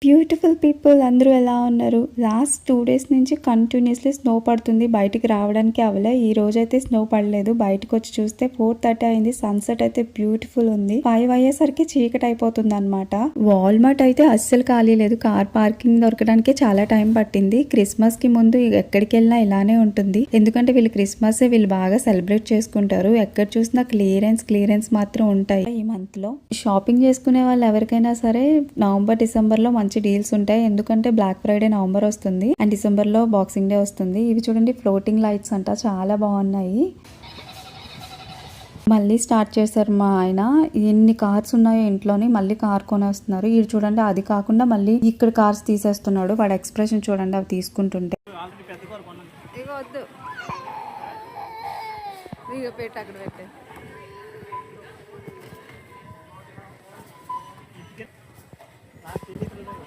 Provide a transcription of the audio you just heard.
Beautiful people అందరూ ఎలా ఉన్నారు? లాస్ట్ 2 డేస్ నుంచి కంటిన్యూస్లీ స్నో పడుతుంది. బయటికి రావడానికి అవ్వలే. ఈ రోజైతే స్నో పడలేదు. బయటకు వచ్చి చూస్తే 4:30 అయింది. సన్సెట్ అయితే బ్యూటిఫుల్ ఉంది. 5 అయ్యేసరికి చీకటి అయిపోతుంది అనమాట. వాల్మార్ట్ అయితే అస్సలు ఖాళీ లేదు. కార్ పార్కింగ్ దొరకడానికి చాలా టైం పట్టింది. క్రిస్మస్ కి ముందు ఎక్కడికి వెళ్ళినా ఇలానే ఉంటుంది. ఎందుకంటే వీళ్ళు బాగా సెలబ్రేట్ చేసుకుంటారు. ఎక్కడ చూసినా క్లియరెన్స్ మాత్రం ఉంటాయి ఈ మంత్ లో. షాపింగ్ చేసుకునే వాళ్ళు ఎవరికైనా సరే నవంబర్ డిసెంబర్ లో మంచి డీల్స్ ఉంటాయి. ఎందుకంటే బ్లాక్ ఫ్రైడే నవంబర్ వస్తుంది అండ్ డిసెంబర్ లో బాక్సింగ్ డే వస్తుంది. ఇవి చూడండి ఫ్లోటింగ్ లైట్స్ అంట, చాలా బాగున్నాయి. మళ్ళీ స్టార్ట్ చేశారు మా ఆయన. ఎన్ని కార్స్ ఉన్నాయో ఇంట్లోని మళ్ళీ కార్ కొనేస్తున్నారు. ఇది చూడండి, అది కాకుండా మళ్ళీ ఇక్కడ కార్స్ తీసేస్తున్నాడు. వాడు ఎక్స్ప్రెషన్ చూడండి అవి తీసుకుంటుంటే.